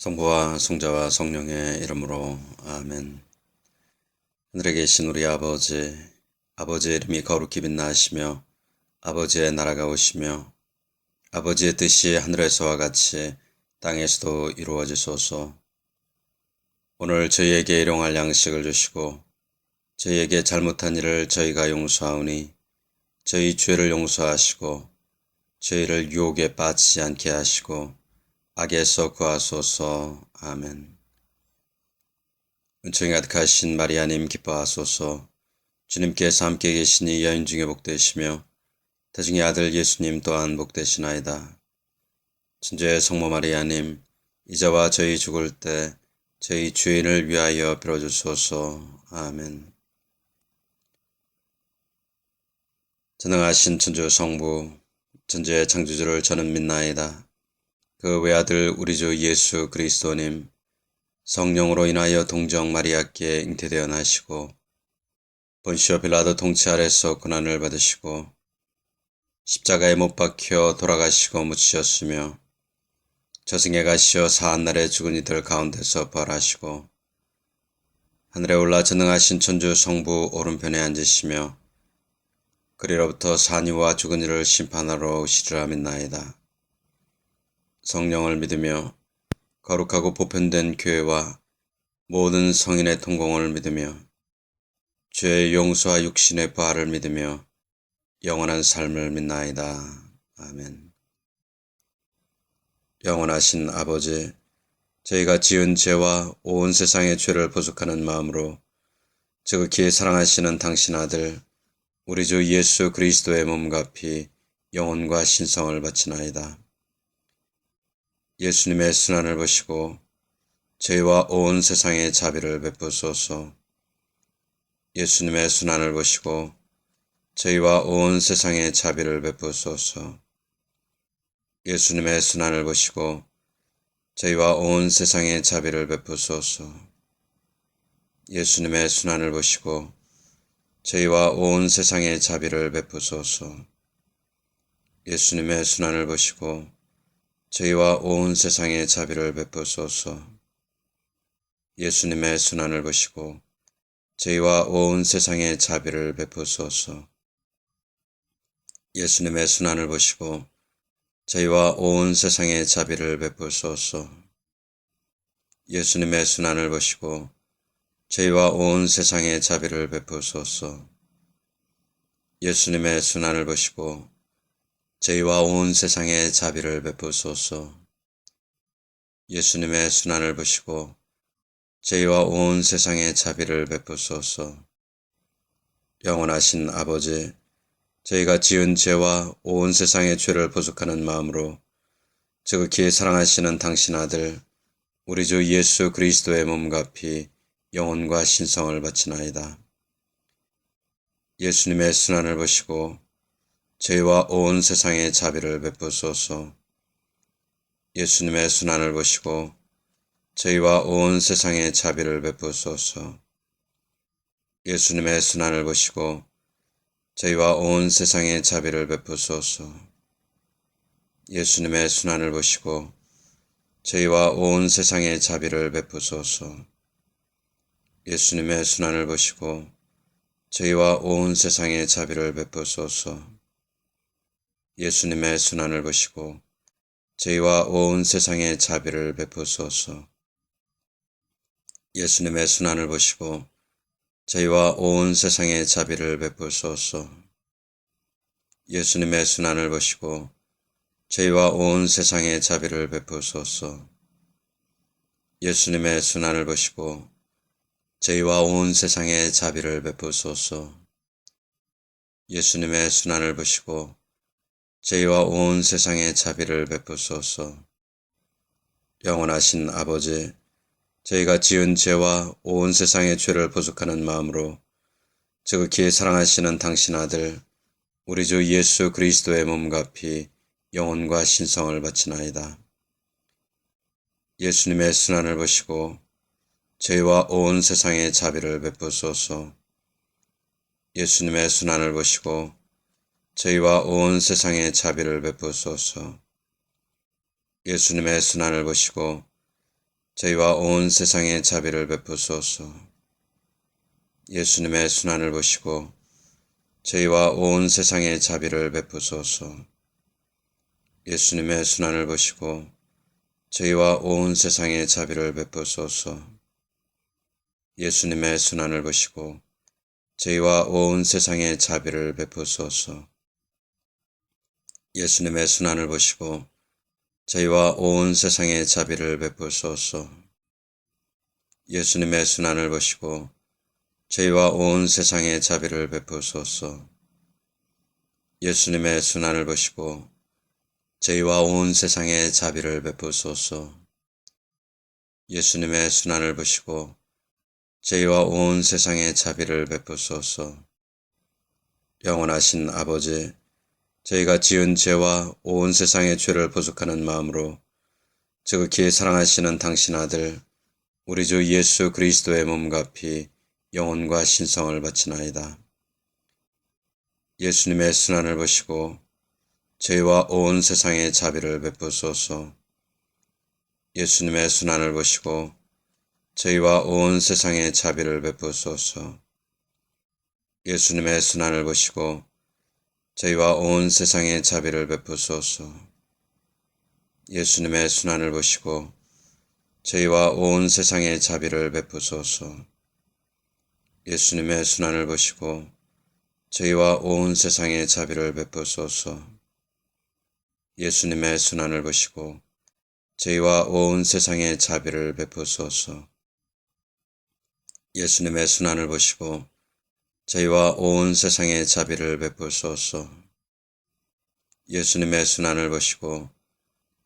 성부와 성자와 성령의 이름으로 아멘. 하늘에 계신 우리 아버지, 아버지의 이름이 거룩히 빛나시며 아버지의 나라가 오시며 아버지의 뜻이 하늘에서와 같이 땅에서도 이루어지소서. 오늘 저희에게 일용할 양식을 주시고 저희에게 잘못한 일을 저희가 용서하오니 저희 죄를 용서하시고 저희를 유혹에 빠지지 않게 하시고 악에서 구하소서. 아멘. 은총이 가득하신 마리아님 기뻐하소서. 주님께서 함께 계시니 여인 중에 복되시며 태중의 아들 예수님 또한 복되시나이다. 천주의 성모 마리아님, 이제와 저희 죽을 때 저희 죄인을 위하여 빌어주소서. 아멘. 전능하신 천주 성부, 천주의 창조주를 저는 믿나이다. 그 외아들 우리 주 예수 그리스도님, 성령으로 인하여 동정 마리아께 잉태되어 나시고 본시오 빌라도 통치 아래서 고난을 받으시고 십자가에 못 박혀 돌아가시고 묻히셨으며 저승에 가시어 사한날에 죽은 이들 가운데서 부활하시고 하늘에 올라 전능하신 천주 성부 오른편에 앉으시며 그리로부터 산이와 죽은 이를 심판하러 오시리라 믿나이다. 성령을 믿으며 거룩하고 보편된 교회와 모든 성인의 통공을 믿으며 죄의 용서와 육신의 부활을 믿으며 영원한 삶을 믿나이다. 아멘. 영원하신 아버지, 저희가 지은 죄와 온 세상의 죄를 보속하는 마음으로 지극히 사랑하시는 당신 아들 우리 주 예수 그리스도의 몸과 피 영혼과 신성을 바치나이다. 예수님의 순환을 보시고 저희와 온 세상에 자비를 베푸소서. 예수님의 순환을 보시고 저희와 온 세상에 자비를 베푸소서. 예수님의 순환을 보시고 저희와 온 세상에 자비를 베푸소서. 예수님의 순환을 보시고 저희와 온 세상에 자비를 베푸소서. 예수님의 순환을 보시고 저희와 온 세상에 자비를 베푸소서. 예수님의 순환을 보시고 저희와 온 세상에 자비를 베푸소서. 예수님의 순환을 보시고 저희와 온 세상에 자비를 베푸소서. 예수님의 순환을 보시고 저희와 온 세상에 자비를 베푸소서. 예수님의 순환을 보시고 저희와 온 세상에 자비를 베푸소서. 예수님의 순환을 보시고 저희와 온 세상에 자비를 베푸소서. 영원하신 아버지, 저희가 지은 죄와 온 세상의 죄를 보속하는 마음으로 지극히 사랑하시는 당신 아들 우리 주 예수 그리스도의 몸과 피 영혼과 신성을 바치나이다. 예수님의 순환을 보시고 저희와 온 세상에 자비를 베푸소서. 예수님의 순환을 보시고 저희와 온 세상에 자비를 베푸소서. 예수님의 순환을 보시고 저희와 온 세상에 자비를 베푸소서. 예수님의 순환을 보시고 저희와 온 세상에 자비를 베푸소서. 예수님의 순환을 보시고 저희와 온 세상에 자비를 베푸소서. 예수님의 순환을 보시고 저희와 온 세상에 자비를 베푸소서. 예수님의 순환을 보시고 저희와 온 세상에 자비를 베푸소서. 예수님의 순환을 보시고 저희와 온 세상에 자비를 베푸소서. 예수님의 순환을 보시고 저희와 온 세상에 자비를 베푸소서. 예수님의 순환을 보시고 저희와 온 세상에 자비를 베푸소서. 영원하신 아버지, 저희가 지은 죄와 온 세상의 죄를 보속하는 마음으로 지극히 사랑하시는 당신 아들 우리 주 예수 그리스도의 몸과 피 영혼과 신성을 바치나이다. 예수님의 순환을 보시고 저희와 온 세상에 자비를 베푸소서. 예수님의 순환을 보시고 저희와 온 세상에 자비를 베푸소서. 예수님의 순환을 보시고 저희와 온 세상에 자비를 베푸소서. 예수님의 순환을 보시고 저희와 온 세상에 자비를 베푸소서. 예수님의 순환을 보시고 저희와 온 세상에 자비를 베푸소서. 예수님의 순환을 보시고 저희와 온 세상에 자비를 베푸소서. 예수님의 순환을 보시고 저희와 온 세상에 자비를 베푸소서. 예수님의 순환을 보시고 저희와 온 세상에 자비를 베푸소서. 예수님의 순환을 보시고 저희와 온 세상에 자비를 베푸소서. 예수님의 순환을 보시고 저희와 온 세상에 자비를 베푸소서. 영원하신 아버지, 저희가 지은 죄와 온 세상의 죄를 보속하는 마음으로 지극히 사랑하시는 당신 아들 우리 주 예수 그리스도의 몸과 피 영혼과 신성을 바치나이다. 예수님의 순환을 보시고 저희와 온 세상에 자비를 베푸소서. 예수님의 순환을 보시고 저희와 온 세상에 자비를 베푸소서. 예수님의 순환을 보시고 저희와 온 세상에 자비를 베푸소서. 예수님의 순환을 보시고 저희와 온 세상에 자비를 베푸소서. 예수님의 순환을 보시고 저희와 온 세상에 자비를 베푸소서. 예수님의 순환을 보시고 저희와 온 세상에 자비를 베푸소서. 예수님의 순환을 보시고 저희와 온 세상에 자비를 베푸소서. 예수님의 순환을 보시고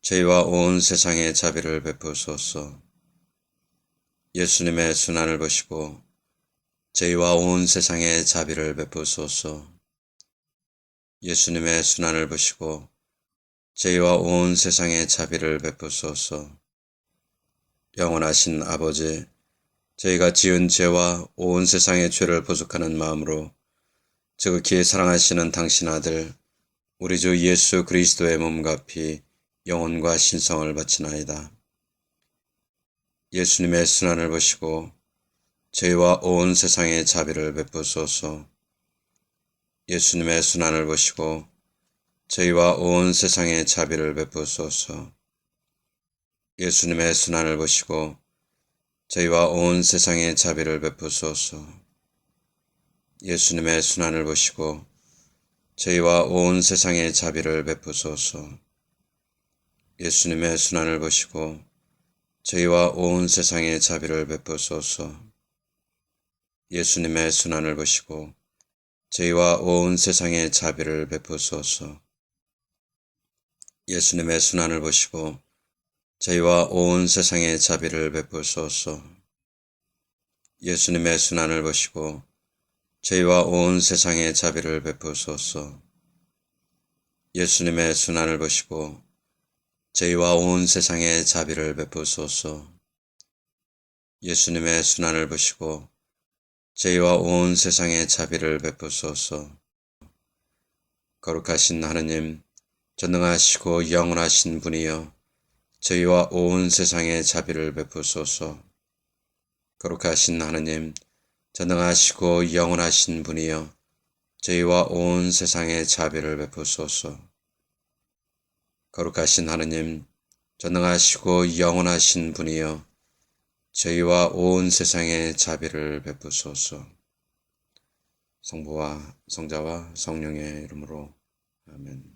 저희와 온 세상에 자비를 베푸소서. 예수님의 순환을 보시고 저희와 온 세상에 자비를 베푸소서. 예수님의 순환을 보시고 저희와 온 세상에 자비를 베푸소서. 영원하신 아버지, 저희가 지은 죄와 온 세상의 죄를 보속하는 마음으로 지극히 사랑하시는 당신 아들 우리 주 예수 그리스도의 몸과 피 영혼과 신성을 바치나이다. 예수님의 순환을 보시고 저희와 온 세상에 자비를 베푸소서. 예수님의 순환을 보시고 저희와 온 세상에 자비를 베푸소서. 예수님의 순환을 보시고 저희와 온 세상에 자비를 베푸소서. 예수님의 순환을 보시고 저희와 온 세상에 자비를 베푸소서. 예수님의 순환을 보시고 저희와 온 세상에 자비를 베푸소서. 예수님의 순환을 보시고 저희와 온 세상에 자비를 베푸소서. 예수님의 순환을 보시고 저희와 온 세상에 자비를 베푸소서. 예수님의 순환을 보시고 저희와 온 세상에 자비를 베푸소서. 예수님의 순환을 보시고 저희와 온 세상에 자비를 베푸소서. 예수님의 순환을 보시고 저희와 온 세상에 자비를 베푸소서. 거룩하신 하느님, 전능하시고 영원하신 분이여 저희와 온 세상에 자비를 베푸소서. 거룩하신 하느님, 전능하시고 영원하신 분이여 저희와 온 세상에 자비를 베푸소서. 거룩하신 하느님, 전능하시고 영원하신 분이여 저희와 온 세상에 자비를 베푸소서. 성부와 성자와 성령의 이름으로 아멘.